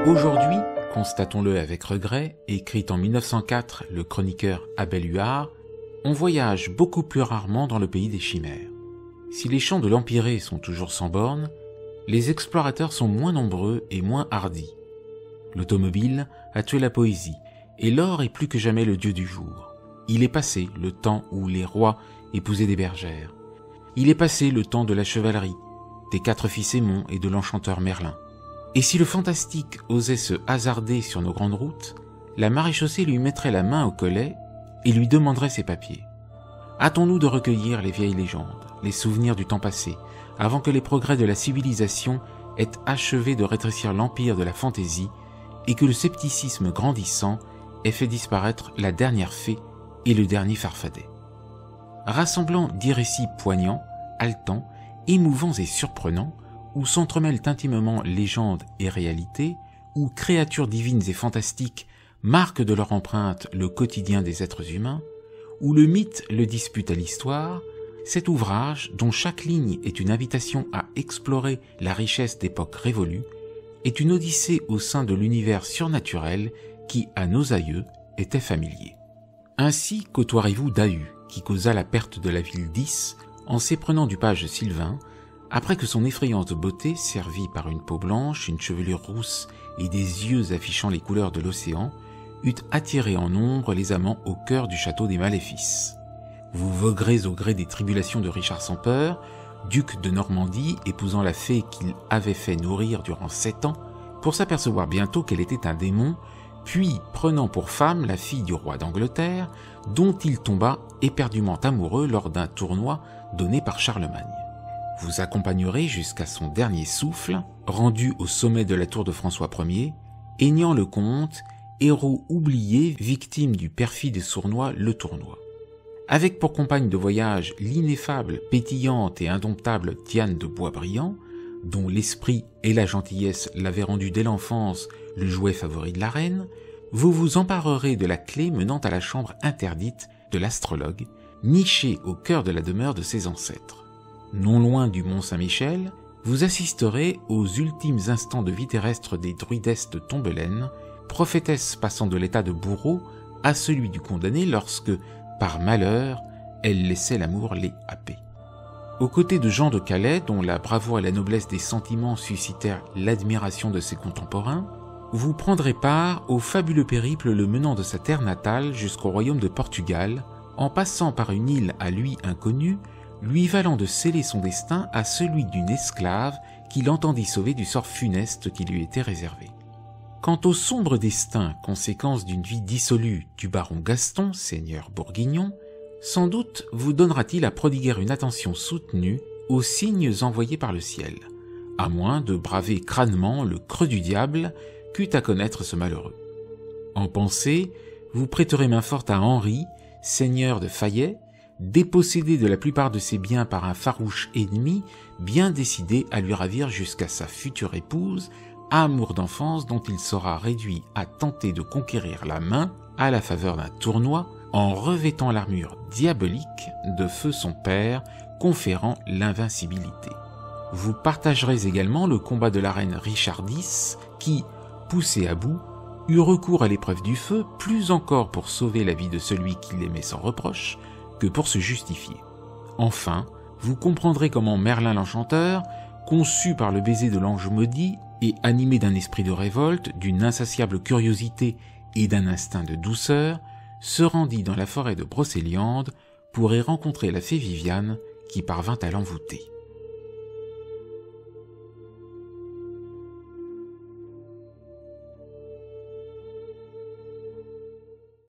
Aujourd'hui, constatons-le avec regret, écrite en 1904 le chroniqueur Abel Huard, on voyage beaucoup plus rarement dans le pays des chimères. Si les champs de l'Empyrée sont toujours sans bornes, les explorateurs sont moins nombreux et moins hardis. L'automobile a tué la poésie, et l'or est plus que jamais le dieu du jour. Il est passé le temps où les rois épousaient des bergères. Il est passé le temps de la chevalerie, des 4 fils Aymon et de l'enchanteur Merlin. Et si le fantastique osait se hasarder sur nos grandes routes, la maréchaussée lui mettrait la main au collet et lui demanderait ses papiers. Hâtons-nous de recueillir les vieilles légendes, les souvenirs du temps passé, avant que les progrès de la civilisation aient achevé de rétrécir l'empire de la fantaisie et que le scepticisme grandissant ait fait disparaître la dernière fée et le dernier farfadet. Rassemblant 10 récits poignants, haletants, émouvants et surprenants, où s'entremêlent intimement légende et réalité, où créatures divines et fantastiques marquent de leur empreinte le quotidien des êtres humains, où le mythe le dispute à l'histoire, cet ouvrage, dont chaque ligne est une invitation à explorer la richesse d'époques révolues, est une odyssée au sein de l'univers surnaturel qui, à nos aïeux, était familier. Ainsi côtoierez-vous Dahu, qui causa la perte de la ville d'Is en s'éprenant du page Sylvain, après que son effrayante beauté, servie par une peau blanche, une chevelure rousse et des yeux affichant les couleurs de l'océan, eût attiré en nombre les amants au cœur du château des Maléfices. Vous voguerez au gré des tribulations de Richard sans peur, duc de Normandie épousant la fée qu'il avait fait nourrir durant 7 ans, pour s'apercevoir bientôt qu'elle était un démon, puis prenant pour femme la fille du roi d'Angleterre, dont il tomba éperdument amoureux lors d'un tournoi donné par Charlemagne. Vous accompagnerez jusqu'à son dernier souffle, rendu au sommet de la tour de François Ier, Aignan le comte, héros oublié, victime du perfide et sournois Le Tournois. Avec pour compagne de voyage l'ineffable, pétillante et indomptable Diane de Boisbriand, dont l'esprit et la gentillesse l'avaient rendu dès l'enfance le jouet favori de la reine, vous vous emparerez de la clé menant à la chambre interdite de l'astrologue, nichée au cœur de la demeure de ses ancêtres. Non loin du mont Saint-Michel, vous assisterez aux ultimes instants de vie terrestre des druidesses de Tombelaine, prophétesses passant de l'état de bourreau à celui du condamné lorsque, par malheur, elles laissaient l'amour les happer. Aux côtés de Jean de Calais, dont la bravoure et la noblesse des sentiments suscitèrent l'admiration de ses contemporains, vous prendrez part au fabuleux périple le menant de sa terre natale jusqu'au royaume de Portugal, en passant par une île à lui inconnue, lui valant de sceller son destin à celui d'une esclave qu'il entendit sauver du sort funeste qui lui était réservé. Quant au sombre destin, conséquence d'une vie dissolue du baron Gaston, seigneur bourguignon, sans doute vous donnera-t-il à prodiguer une attention soutenue aux signes envoyés par le ciel, à moins de braver crânement le creux du diable qu'eût à connaître ce malheureux. En pensée, vous prêterez main forte à Henri, seigneur de Fayet, dépossédé de la plupart de ses biens par un farouche ennemi, bien décidé à lui ravir jusqu'à sa future épouse, amour d'enfance dont il sera réduit à tenter de conquérir la main à la faveur d'un tournoi, en revêtant l'armure diabolique de feu son père, conférant l'invincibilité. Vous partagerez également le combat de la reine Richard X, qui, poussé à bout, eut recours à l'épreuve du feu, plus encore pour sauver la vie de celui qui l'aimait sans reproche, que pour se justifier. Enfin, vous comprendrez comment Merlin l'Enchanteur, conçu par le baiser de l'ange maudit et animé d'un esprit de révolte, d'une insatiable curiosité et d'un instinct de douceur, se rendit dans la forêt de Brocéliande pour y rencontrer la fée Viviane qui parvint à l'envoûter.